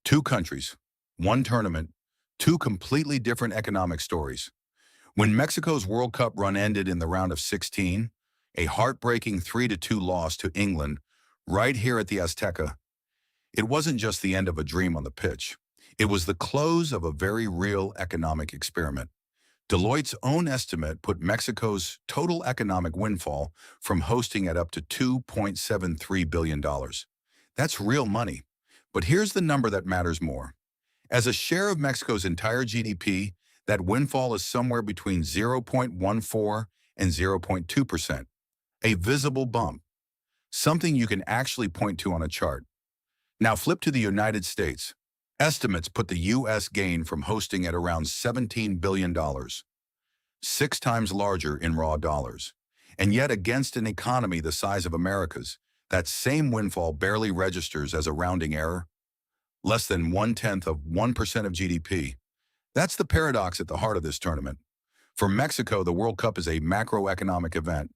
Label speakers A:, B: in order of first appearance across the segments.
A: Two countries, one tournament, two completely different economic stories. When Mexico's World Cup run ended in the round of 16, a heartbreaking 3-2 loss to England right here at the Azteca, it wasn't just the end of a dream on the pitch. It was the close of a very real economic experiment. Deloitte's own estimate put Mexico's total economic windfall from hosting at up to $2.73 billion. That's real money. But here's the number that matters more. As a share of Mexico's entire GDP, that windfall is somewhere between 0.14 and 0.2%, a visible bump, something you can actually point to on a chart. Now flip to the United States. Estimates put the U.S. gain from hosting at around $17 billion, 6 times larger in raw dollars. And yet against an economy the size of America's, that same windfall barely registers as a rounding error, less than 0.1% of GDP. That's the paradox at the heart of this tournament. For Mexico, the World Cup is a macroeconomic event.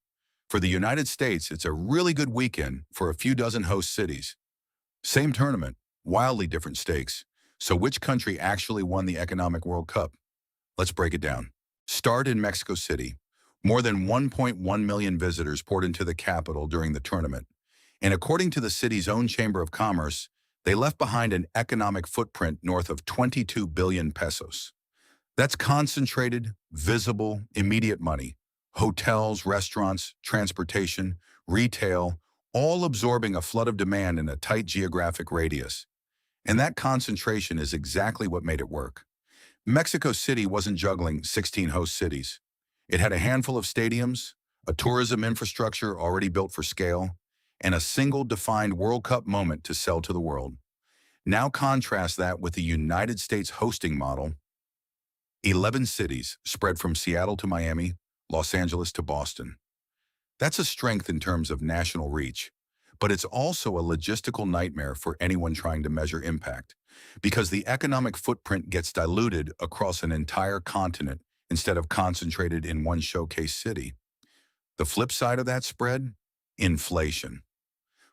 A: For the United States, it's a really good weekend for a few dozen host cities. Same tournament, wildly different stakes. So which country actually won the economic World Cup? Let's break it down. Start in Mexico City. More than 1.1 million visitors poured into the capital during the tournament. And according to the city's own Chamber of Commerce, they left behind an economic footprint north of 22 billion pesos. That's concentrated, visible, immediate money. Hotels, restaurants, transportation, retail, all absorbing a flood of demand in a tight geographic radius. And that concentration is exactly what made it work. Mexico City wasn't juggling 16 host cities. It had a handful of stadiums, a tourism infrastructure already built for scale, and a single defined World Cup moment to sell to the world. Now contrast that with the United States hosting model. 11 cities spread from Seattle to Miami, Los Angeles to Boston. That's a strength in terms of national reach, but it's also a logistical nightmare for anyone trying to measure impact, because the economic footprint gets diluted across an entire continent instead of concentrated in one showcase city. The flip side of that spread? Inflation.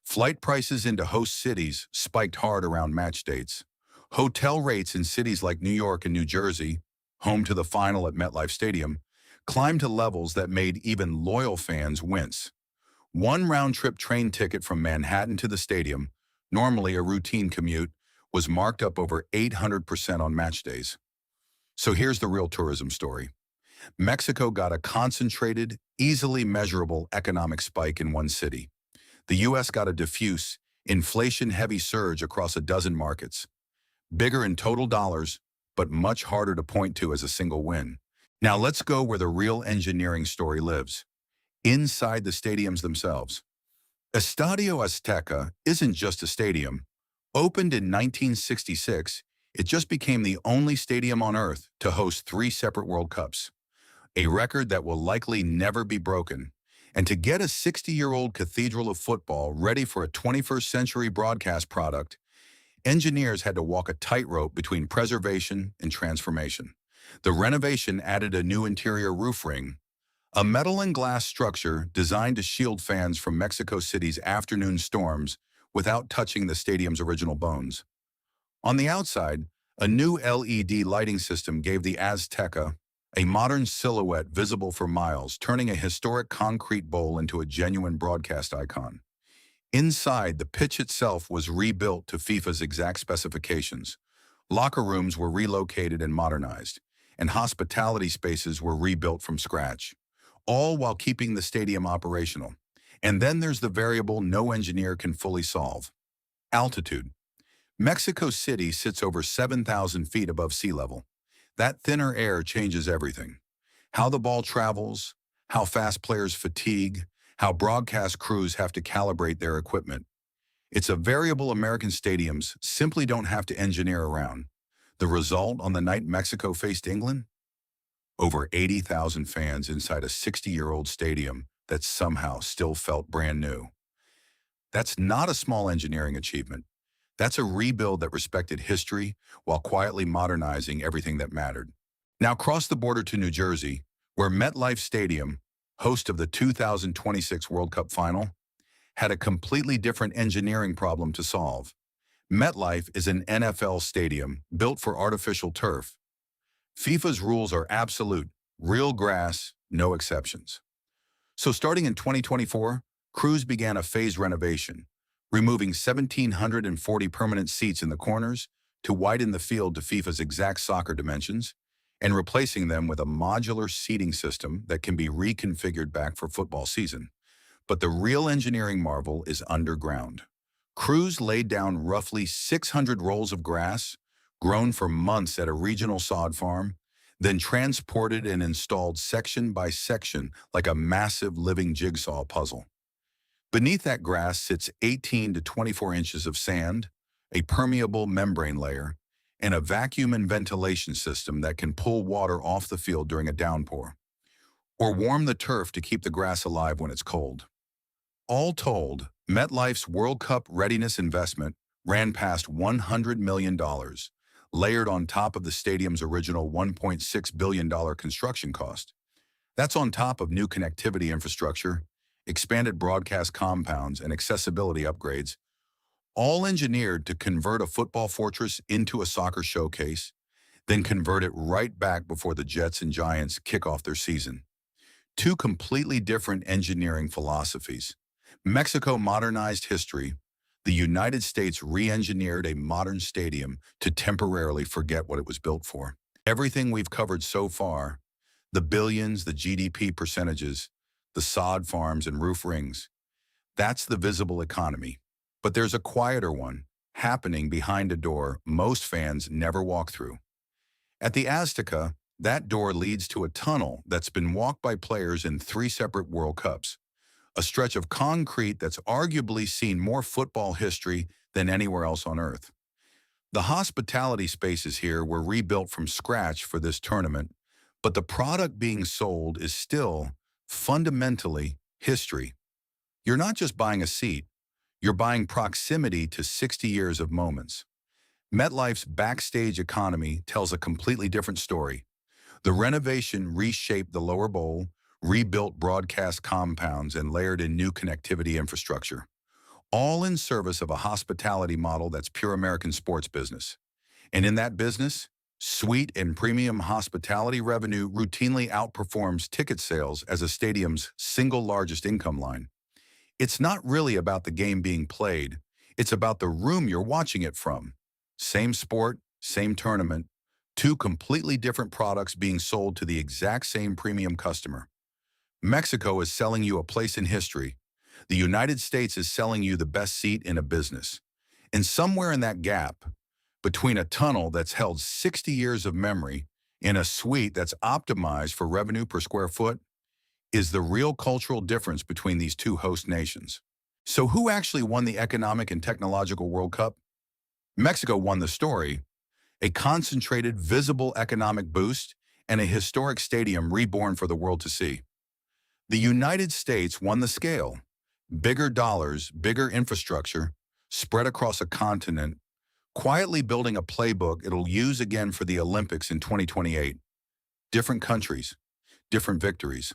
A: Flight prices into host cities spiked hard around match dates. Hotel rates in cities like New York and New Jersey, home to the final at MetLife Stadium, climbed to levels that made even loyal fans wince. One round-trip train ticket from Manhattan to the stadium, normally a routine commute, was marked up over 800% on match days. So here's the real tourism story. Mexico got a concentrated, easily measurable economic spike in one city. The U.S. got a diffuse, inflation-heavy surge across a dozen markets. Bigger in total dollars, but much harder to point to as a single win. Now let's go where the real engineering story lives. Inside the stadiums themselves. Estadio Azteca isn't just a stadium. Opened in 1966, it just became the only stadium on Earth to host 3 separate World Cups, a record that will likely never be broken. And to get a 60-year-old cathedral of football ready for a 21st century broadcast product, engineers had to walk a tightrope between preservation and transformation. The renovation added a new interior roof ring, a metal and glass structure designed to shield fans from Mexico City's afternoon storms without touching the stadium's original bones. On the outside, a new LED lighting system gave the Azteca a modern silhouette visible for miles, turning a historic concrete bowl into a genuine broadcast icon. Inside, the pitch itself was rebuilt to FIFA's exact specifications. Locker rooms were relocated and modernized, and hospitality spaces were rebuilt from scratch, all while keeping the stadium operational. And then there's the variable no engineer can fully solve: altitude. Mexico City sits over 7,000 feet above sea level. That thinner air changes everything. How the ball travels, how fast players fatigue, how broadcast crews have to calibrate their equipment. It's a variable American stadiums simply don't have to engineer around. The result on the night Mexico faced England? Over 80,000 fans inside a 60-year-old stadium that somehow still felt brand new. That's not a small engineering achievement. That's a rebuild that respected history while quietly modernizing everything that mattered. Now cross the border to New Jersey, where MetLife Stadium, host of the 2026 World Cup final, had a completely different engineering problem to solve: MetLife is an NFL stadium built for artificial turf. FIFA's rules are absolute, real grass, no exceptions. So starting in 2024, crews began a phased renovation, removing 1,740 permanent seats in the corners to widen the field to FIFA's exact soccer dimensions, and replacing them with a modular seating system that can be reconfigured back for football season. But the real engineering marvel is underground. Crews laid down roughly 600 rolls of grass, grown for months at a regional sod farm, then transported and installed section by section like a massive living jigsaw puzzle. Beneath that grass sits 18 to 24 inches of sand, a permeable membrane layer, and a vacuum and ventilation system that can pull water off the field during a downpour, or warm the turf to keep the grass alive when it's cold. All told, MetLife's World Cup readiness investment ran past $100 million, layered on top of the stadium's original $1.6 billion construction cost. That's on top of new connectivity infrastructure, expanded broadcast compounds, and accessibility upgrades, all engineered to convert a football fortress into a soccer showcase, then convert it right back before the Jets and Giants kick off their season. Two completely different engineering philosophies. Mexico modernized history. The United States re-engineered a modern stadium to temporarily forget what it was built for. Everything we've covered so far, the billions, the GDP percentages, the sod farms and roof rings, that's the visible economy. But there's a quieter one happening behind a door most fans never walk through. At the Azteca, that door leads to a tunnel that's been walked by players in 3 separate World Cups, a stretch of concrete that's arguably seen more football history than anywhere else on Earth. The hospitality spaces here were rebuilt from scratch for this tournament, but the product being sold is still, fundamentally, history. You're not just buying a seat, you're buying proximity to 60 years of moments. MetLife's backstage economy tells a completely different story. The renovation reshaped the lower bowl, rebuilt broadcast compounds, and layered in new connectivity infrastructure, all in service of a hospitality model that's pure American sports business. And in that business, suite and premium hospitality revenue routinely outperforms ticket sales as a stadium's single largest income line. It's not really about the game being played, it's about the room you're watching it from. Same sport, same tournament, two completely different products being sold to the exact same premium customer. Mexico is selling you a place in history. The United States is selling you the best seat in a business. And somewhere in that gap, between a tunnel that's held 60 years of memory and a suite that's optimized for revenue per square foot, is the real cultural difference between these two host nations. So who actually won the economic and technological World Cup? Mexico won the story, a concentrated, visible economic boost, and a historic stadium reborn for the world to see. The United States won the scale. Bigger dollars, bigger infrastructure, spread across a continent, quietly building a playbook it'll use again for the Olympics in 2028. Different countries, different victories.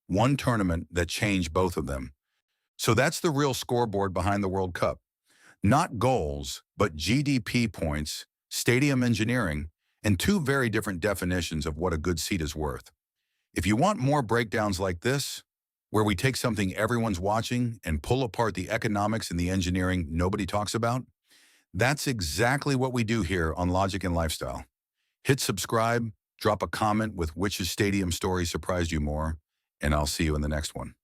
A: One tournament that changed both of them. So that's the real scoreboard behind the World Cup. Not goals, but GDP points, stadium engineering, and two very different definitions of what a good seat is worth. If you want more breakdowns like this, where we take something everyone's watching and pull apart the economics and the engineering nobody talks about, that's exactly what we do here on Logic and Lifestyle. Hit subscribe, drop a comment with which stadium story surprised you more, and I'll see you in the next one.